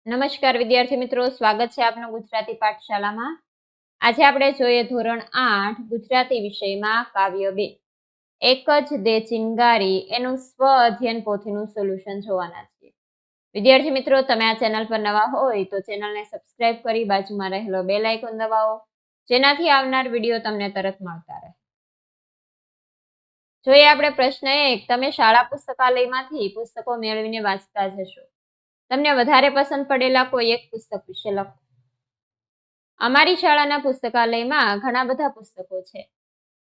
નમસ્કાર વિદ્યાર્થી મિત્રો, સ્વાગત છે આપનું ગુજરાતી પાઠશાલામાં. આજે આપણે જોઈએ ધોરણ 8 ગુજરાતી વિષયમાં કાવ્ય 2 એક જ દે ચિનગારી એનું સ્વ અધ્યયન પોથીનું સોલ્યુશન જોવાના છીએ. વિદ્યાર્થી મિત્રો, તમે આ ચેનલ પર નવા હોય તો ચેનલને સબસ્ક્રાઇબ કરી બાજુમાં રહેલો બેલ આઇકોન દબાવો, જેનાથી આવનાર વિડીયો તમને તરત મળતા રહે. જોઈએ આપણે પ્રશ્ન 1. તમે શાળા પુસ્તકાલયમાંથી પુસ્તકો મેળવીને વાંચતા જશો. તમને વધારે પસંદ પડેલા કોઈ એક પુસ્તક વિશે લખો. અમારી શાળાના પુસ્તકાલયમાં ઘણા બધા પુસ્તકો છે.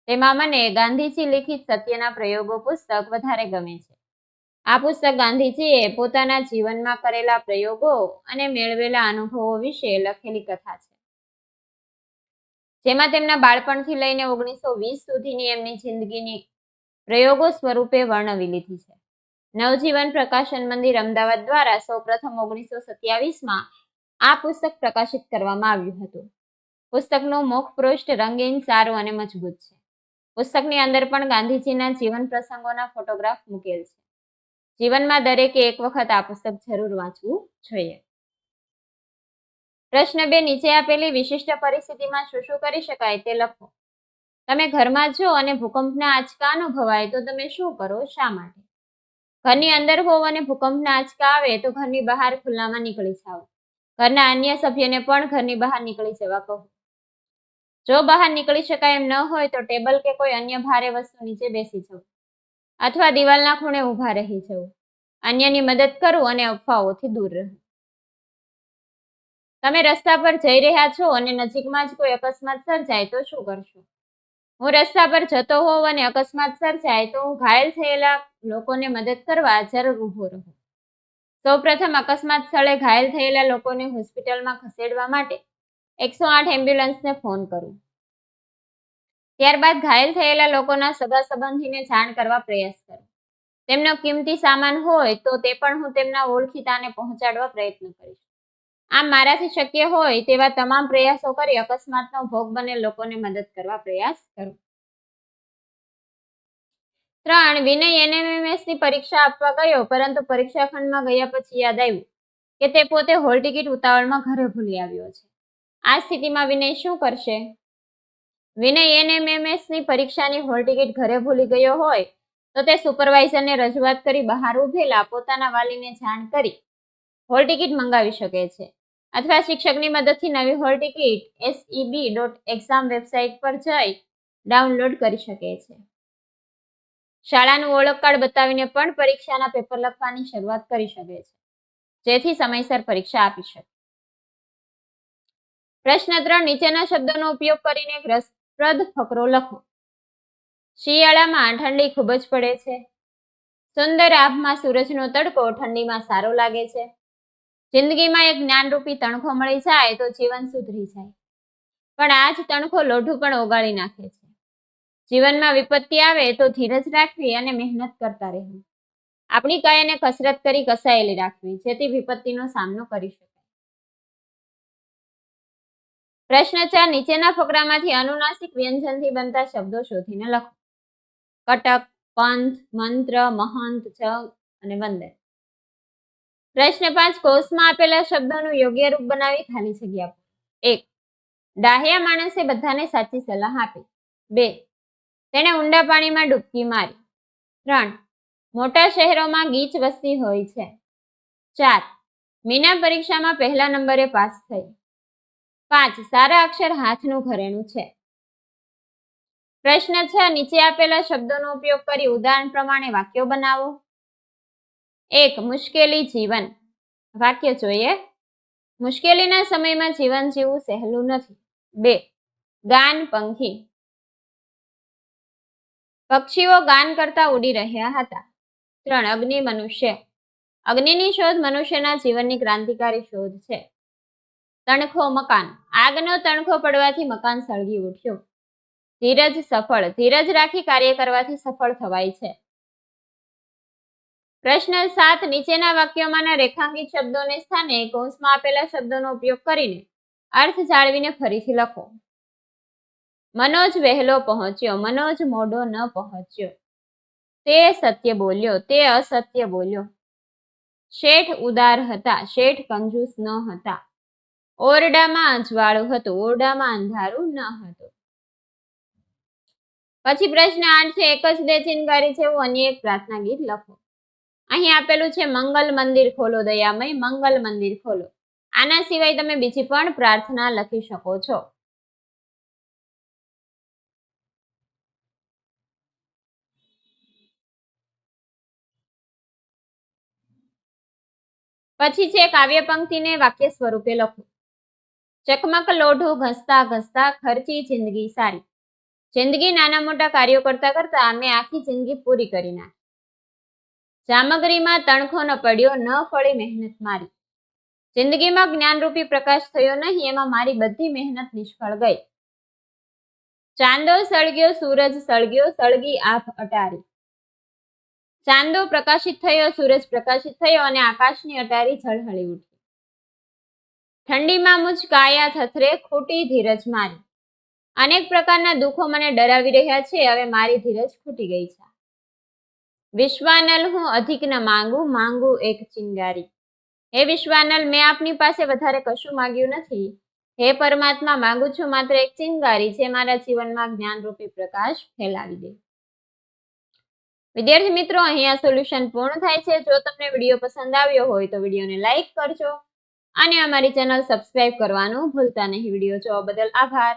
તેમાં મને ગાંધીજી લિખિત સત્યના પ્રયોગો પુસ્તક વધારે ગમે છે. આ પુસ્તક ગાંધીજીએ પોતાના જીવનમાં કરેલા પ્રયોગો અને મેળવેલા અનુભવો વિશે લખેલી કથા છે, જેમાં તેમના બાળપણથી લઈને 1920 સુધીની એમની જિંદગીની પ્રયોગો સ્વરૂપે વર્ણવી લીધી છે. નવજીવન પ્રકાશન મંદિર અમદાવાદ દ્વારા સૌપ્રથમ 1927માં આ પુસ્તક પ્રકાશિત કરવામાં આવ્યું હતું. પુસ્તકનું મુખપૃષ્ઠ રંગીન, સારું અને મજબૂત છે. પુસ્તકની અંદર પણ ગાંધીજીના જીવન પ્રસંગોના ફોટોગ્રાફ મૂકેલ છે. જીવનમાં દરેકે એક વખત આ પુસ્તક જરૂર વાંચવું જોઈએ. પ્રશ્ન 2. નીચે આપેલી વિશિષ્ટ પરિસ્થિતિમાં શું શું કરી શકાય તે લખો. તમે ઘરમાં છો અને ભૂકંપના આંચકા અનુભવાય તો તમે શું કરો, શા માટે? ઘરની અંદર હોવ અને ભૂકંપના આંચકા આવે તો ઘરની બહાર ખુલ્લામાં નીકળી જાઓ. ઘરના અન્ય સભ્યને પણ ઘરની બહાર નીકળી જવા કહો. જો બહાર નીકળી શકાય એમ ન હોય તો ટેબલ કે કોઈ અન્ય ભારે વસ્તુ નીચે બેસી જવું અથવા દિવાલના ખૂણે ઊભા રહી જવું. અન્યની મદદ કરવું અને અફવાઓથી દૂર રહેવું. તમે રસ્તા પર જઈ રહ્યા છો અને નજીકમાં જ કોઈ અકસ્માત સર્જાય તો શું કરશો? હું રસ્તા પર જતો હોઉં અને અકસ્માત સર્જાય તો હું ઘાયલ થયેલા લોકોને મદદ કરવા જરૂર ઊભો રહું. સૌપ્રથમ અકસ્માત સ્થળે ઘાયલ થયેલા લોકોને હોસ્પિટલમાં ખસેડવા માટે 108 એમ્બ્યુલન્સને ફોન કરું. ત્યારબાદ ઘાયલ થયેલા લોકોના સગા સંબંધીને જાણ કરવા પ્રયાસ કરું. તેમનો કિંમતી સામાન હોય તો તે પણ હું તેમના ઓળખીતાને પહોંચાડવા પ્રયત્ન કરીશ. આમ મારાથી શક્ય હોય તેવા તમામ પ્રયાસો કરી અકસ્માતનો ભોગ બનેલ લોકોને મદદ કરવા પ્રયાસ કરું. 3. વિનય એનએમએમએસની પરીક્ષા આપવા ગયો, પરંતુ પરીક્ષા ખંડમાં ગયા પછી યાદ આવ્યું કે તે પોતે હોલ ટિકિટ ઉતાવળમાં ઘરે ભૂલી આવ્યો છે. આ સ્થિતિમાં વિનય શું કરશે? વિનય એનએમએમએસની પરીક્ષાની હોલ ટિકિટ ઘરે ભૂલી ગયો હોય તો તે સુપરવાઇઝરને રજૂઆત કરી બહાર ઉભેલા પોતાના વાલીને જાણ કરી હોલ ટિકિટ મંગાવી શકે છે, અથવા શિક્ષકની મદદથી નવી હોલ ટિકિટ seb.exam વેબસાઇટ પર જઈ ડાઉનલોડ કરી શકે છે. શાળાનું ઓળખ કાર્ડ બતાવીને પણ પરીક્ષાના પેપર લખવાની શરૂઆત કરી શકે છે, જેથી સમયસર પરીક્ષા આપી શકે. પ્રશ્ન 3. નીચેના શબ્દોનો ઉપયોગ કરીને એક રસપ્રદ ફકરો લખો. શિયાળામાં ઠંડી ખૂબ જ પડે છે. સુંદર આભમાં સૂરજનો તડકો ઠંડીમાં સારો લાગે છે. જિંદગીમાં એક જ્ઞાનરૂપી તણખો મળી જાય તો જીવન સુધરી જાય, પણ આ જ તણખો લોઢું પણ ઓગાળી નાખે છે. જીવનમાં વિપત્તિ આવે તો ધીરજ રાખવી અને મહેનત કરતા રહેવું. આપણી કાયાને કસરત કરી કસાયેલી રાખવી, જેથી વિપત્તિનો સામનો કરી શકાય. પ્રશ્ન 4. નીચેના ફકરામાંથી અનુનાસિક વ્યંજનથી બનતા શબ્દો શોધીને લખો. કટક, પંથ, મંત્ર, મહંત, જગ અને વંદન. પ્રશ્ન 5. કોષમાં આપેલા શબ્દોનું યોગ્ય રૂપ બનાવી ખાલી જગ્યા પૂરો. 1. ડાહ્યા માણસે બધાને સાચી સલાહ આપી. 2. તેણે ઊંડા પાણીમાં ડૂબકી મારી. 3. મોટા શહેરોમાં ગીચ વસ્તી હોય છે. 4. મીના પરીક્ષામાં પહેલા નંબરે પાસ થઈ. 5. સારા અક્ષર હાથનું ઘરેણું છે. પ્રશ્ન 6. નીચે આપેલા શબ્દોનો ઉપયોગ કરી ઉદાહરણ પ્રમાણે વાક્યો બનાવો. 1. મુશ્કેલી જીવન. વાક્ય જોઈએ. મુશ્કેલીના સમયમાં જીવન જીવવું સહેલું નથી. 2. ગાન પંખી. પક્ષીઓ ગાન કરતા ઉડી રહ્યા હતા. 3. અગ્નિ મનુષ્ય. અગ્નિની શોધ મનુષ્યના જીવનની ક્રાંતિકારી શોધ છે. તણખો મકાન. આગનો તણખો પડવાથી મકાન સળગી ઉઠ્યું. ધીરજ સફળ. ધીરજ રાખી કાર્ય કરવાથી સફળ થવાય છે. પ્રશ્ન 7. નીચેના વાક્યોમાંના રેખાંકિત શબ્દોને સ્થાને કૌંસમાં આપેલા શબ્દોનો ઉપયોગ કરીને અર્થ જાળવીને ફરીથી લખો. મનોજ વહેલો પહોંચ્યો. મનોજ મોડો ન પહોંચ્યો. તે સત્ય બોલ્યો. તે અસત્ય બોલ્યો. શેઠ ઉદાર હતા, શેઠ કંજૂસ ન હતા. ઓરડામાં અજવાળું હતું, ઓરડામાં અંધારું ન હતું. પછી પ્રશ્ન 8 છે, એક જ દે ચિનગારી છે એવું અન્ય એક પ્રાર્થના ગીત લખો. અહીં આપેલું છે મંગલ મંદિર ખોલો દયામય, મંગલ મંદિર ખોલો. આના સિવાય તમે બીજી પણ પ્રાર્થના લખી શકો છો. પછી છે કાવ્ય પંક્તિને વાક્ય સ્વરૂપે લખો. ચકમક લોઢું ઘસતા ઘસતા ખર્ચી જિંદગી સારી. જિંદગી નાના મોટા કાર્યો કરતા કરતા અમે આખી જિંદગી પૂરી કરી નાખી. જામગરીમાં તણખો ન પડ્યો, ન ફળી મહેનત મારી. જિંદગીમાં જ્ઞાનરૂપી પ્રકાશ થયો નહીં, એમાં મારી બધી મહેનત નિષ્ફળ ગઈ. ચાંદો સળગ્યો, સૂરજ સળગ્યો, સળગી આંખ અટારી. ચાંદો પ્રકાશિત થયો, સૂરજ પ્રકાશિત થયો અને આકાશની અટારી ઝળહળી ઉઠી. ઠંડીમાં મુજ કાયા થથરે, ખૂટી ધીરજ મારી. અનેક પ્રકારના દુઃખો મને ડરાવી રહ્યા છે, હવે મારી ધીરજ ખૂટી ગઈ છે. વિશ્વાનલ હું અધિક ન માંગુ, માંગુ એક ચિંગારી. હે વિશ્વાનલ, મેં આપની પાસે વધારે કશું માંગ્યું નથી. હે પરમાત્મા, માંગુ છું માત્ર એક ચિંગારી, જે મારા જીવનમાં જ્ઞાનરૂપી પ્રકાશ ફેલાવી દે. વિદ્યાર્થી મિત્રો, અહીંયા સોલ્યુશન પૂર્ણ થાય છે. જો તમને વિડીયો પસંદ આવ્યો હોય તો વિડીયોને લાઈક કરજો અને અમારી ચેનલ સબસ્ક્રાઇબ કરવાનું ભૂલતા નહીં. વિડીયો જોવા બદલ આભાર.